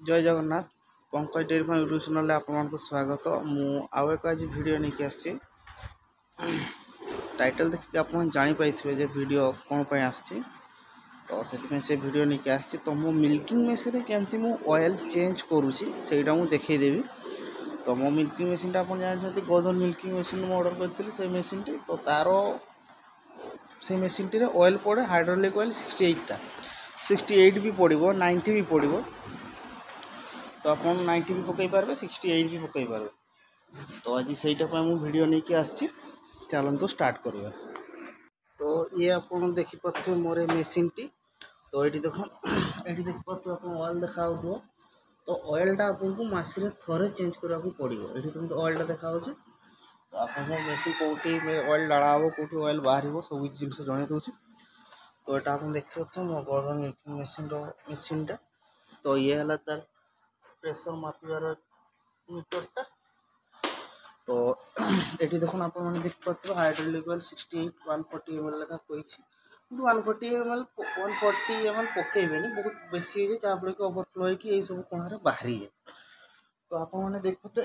जय Jagannath Pankaj dairy farm YouTube channel आपको स्वागत मु आउ एक आज वीडियो नहीं आसी टाइटल देखिए आप जापारे जे वीडियो कौन पर आसी तो से वीडियो नहीं आसी तो मो मिल्किंग मेसीन केमती मु ऑयल चेंज करुँची सेटा मुझे देखदेवी। तो मो मिल्किंग मेसीन आप जानते गोधन मिल्किंग मेसीन ऑर्डर करी से मेसीन तो तार से मेसीन टी ऑयल पड़े हाइड्रोलिक ऑयल 68 भी पड़ो 90 भी पड़ो तो आप 90 भी पकई पारे 68 भी पकई पारे। तो आज से वीडियो नहीं कि आसी चलते स्टार्ट करवा। तो ये आप देखिपे मोर मेसीन टी तो ये देख ये देखिए आप ऑयल देखा तो ऑयलटा आपको मसरे थे चेंज करने को पड़ो। ये तुम ऑयलटा देखा तो आप मेसीन कौटी ऑयल डाला हे कौटी ऑयल बाहर सब जिन जन दूसरी। तो यहाँ आप देखिए मो गोधन मिल्किंग मेसीनटा तो ये है तार प्रेशर मापार मीटरटा। तो ये देखो आप देखिए हाइड्रोलिक ऑयल 68 140 ml लेखा कही 140 ml 140 ml पकेबे बहुत बेसी है जहाँफल कि ओवरफ्लो हो सब कोण बाहरी है। तो आप देखते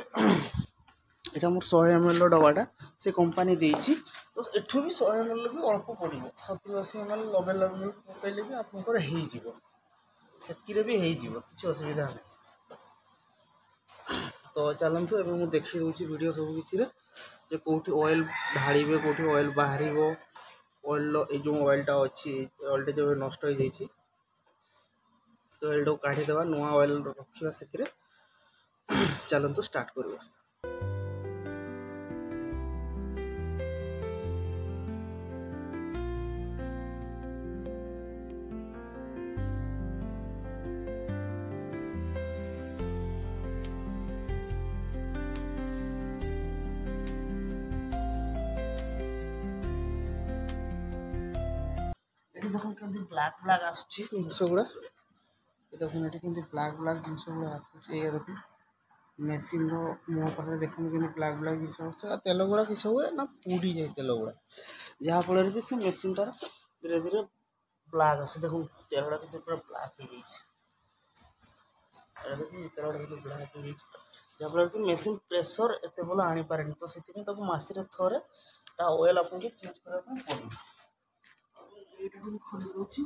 यहाँ मोर 100 ml डबाटा से कंपनी देती तो एठू भी 100 ml भी अल्प पड़ो 70-80 ml 90 ml पकड़े भी आपंकर होती भी हो किसी असुविधा नहीं। तो चलतु एवं मुझे देखी दूसरी वीडियो सब किसी कौटी ऑयल ढाड़े कौटी ऑयल बाहर ऑयल जो ऑयलटा अच्छी ऑयलटा जो नष्ट हो जाए तो ऑयल को काढ़ीदे नुआ ऑयल रखा से चलतु स्टार्ट करवा। देखो कमी ब्लैक ब्लैक आस गुड़ा देखो ये कमी ब्लैक ब्लैक जिन गुड़ा आस देख मेसीन मुह पाखे देखो कि ब्लैक ब्लैक जिन तेल गुड़ा किस हुए ना पुड़ी जाए तेल गुड़ा जहाँफल कि से मेसीनटार धीरे धीरे ब्लैक आसे देखो तेल गुड़ा कि पूरा ब्लैक हो जाए तेल गुड़ा ब्लैक हो जहाँफल कि मेसीन प्रेसर एत भल आनी पारे तो से मसरे थे ऑयल आपको चेंज करने पड़ो। खोली दूसरी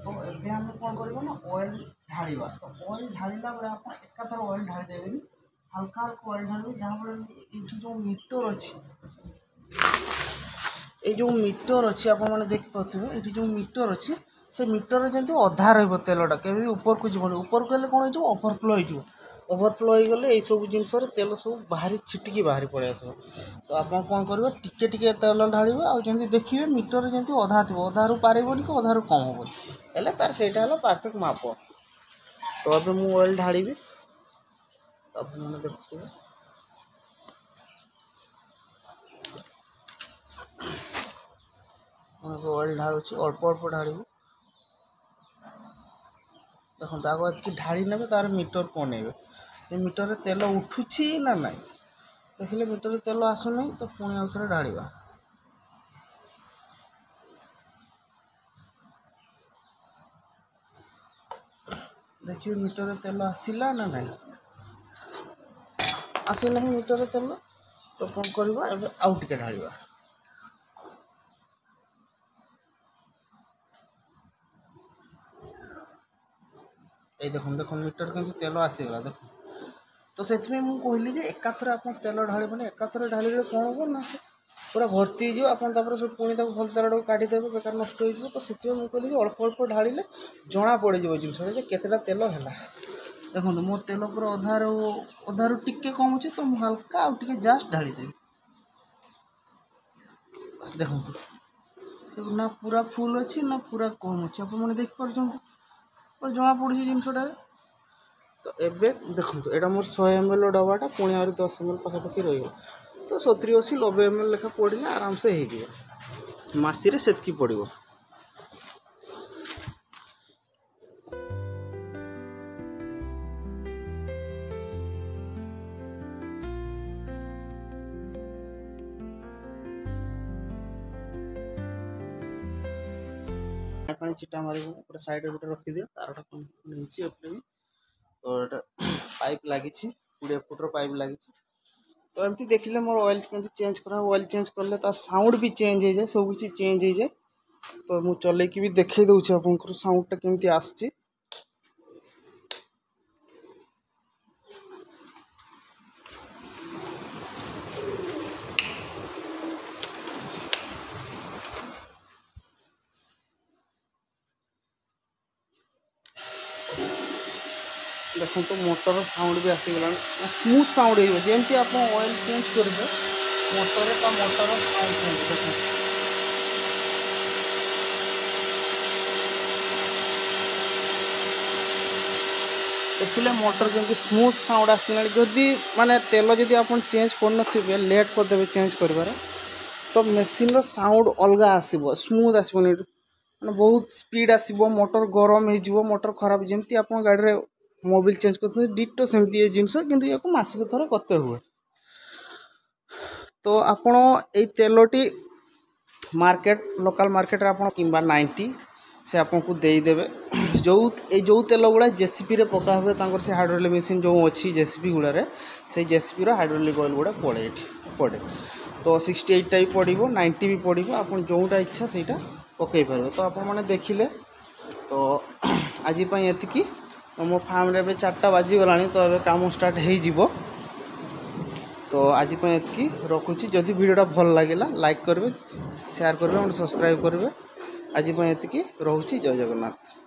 तो ये आम कौन कर ऑयल ढाड़ा तो ऑयल ढाड़ा बेले आप एकाथर ऑयल ढाड़ी देवे हल्का हल्का ऑयल ढाड़े जहाँफल ये जो मीटर अच्छी ये जो मीटर अच्छी आप देखिए ये जो मीटर अच्छी से मीटर जमी अधा रहा तेलटा के ऊपर को जीवन ऊपर को गले कौन हो ओवरफ्लो हो ओवरफ्लो हो गले ये सब जिन तेल सब बाहरी छिटिकी बाहरी पड़े आस। तो आप कौन करेंगे टिके टिके तेल ढाड़े आमती देखिए मीटर जमी अधा थी अधारू पारबनी कि अधारू कम हेनी हेल्ले तार से परफेक्ट माप। तो अब मुझे ऑयल ढाड़ी मैंने देखते ऑयल ढाड़ी अल्प अल्प ढाड़ देखो आगे ढाड़ी ने तार मीटर कौन ये मीटर तेल उठुची ना ना देखिए मीटर तेल आसुना तो पुणी आउ थे ढाड़ा देखिए मीटर तेल आसला ना ना आसना मीटर तेल तो कौन करवा आउ टे ढाड़ा ये देखो देखो मीटर के तेल आसगला देखो तो से कहली जे एकाथर आप तेल ढाल मैंने एकाथर ढाल कौन हम ना से पूरा भर्ती हो आपड़ सब पुणी भल तेल काढ़ीदेवे बेकार नष्ट हो तो से कहली अल्प अल्प ढाल जना पड़ जिनस केतेटा तेल है देखो मोर तेल पूरा अधारू टिके कम अच्छे तो मुझे हल्का आउे जस्ट ढालीदेवी देखो ना पूरा फुल अच्छी ना पूरा कम अच्छे आप देखिपार पर जना पड़ी जिनसटार तो एबे देखो यहाँ मोर 100 ml डबाटा पुणी आ 10 ml पाखापाखि रही तो 70 80 90 ml लेखा पड़े आराम से हो मसीरे सेतकी पड़ो पानी चिटा मार पूरा साइड गोटे रखिदि तारटा नीचे भी तो ये पाइप लगी 20 फुटर पाइप लगी तो एमती देखिले मोर ऑयल केमती चेंज करा ऑयल चेंज करले ता साउंड भी चेंज हो जाए सब किसी चेंज हो जाए तो मु चलेकी भी देखई दउछि आपनकर साउंडटा केमती आसछि देखो तो मोटर साउंड भी आसीगला स्मूथ साउंड हो जमी आप ऑयल चेंज करेंगे मोटर का मोटर साउंड चेंज देखो देखिले मोटर जमी स्मूथ साउंड आसला जदि माने तेल जदि आप चेंज कर लेट करदे चेंज कर तो मेसीन साउंड अलग आसब स्मूथ आसबनी मैंने बहुत स्पीड आसब मोटर गरम हो मोटर खराब जमी आप गाड़ी में मोबिल चेंज करते डिटो सेमती ये जिनस किंतु या मसिक थर करते हुए तो आपण ए तेलटी मार्केट लोकल मार्केट रे आपण किंबा 90 से आपन को देदेवे जो तेल गुड़ा जेसीपी रे पका हुए तांकर से हाइड्रोलिक मशीन जो अच्छी जेसीपी गुड़ा से जेसीपी रो हाइड्रोलिक ऑयल गुड़ा पड़े तो 68 टा भी पड़ो 90 भी पड़ो आप जोटा इच्छा से पकई पारे तो आप मैंने देखिले तो आज ये मो फार्म रे 4टा बाजीगला तो ये काम स्टार्ट हो तो आज ये रखुची जदि वीडियोटा भल लगे लाइक करेंगे शेयर करेंगे सब्सक्राइब करेंगे आज ये रोचे जय जगन्नाथ।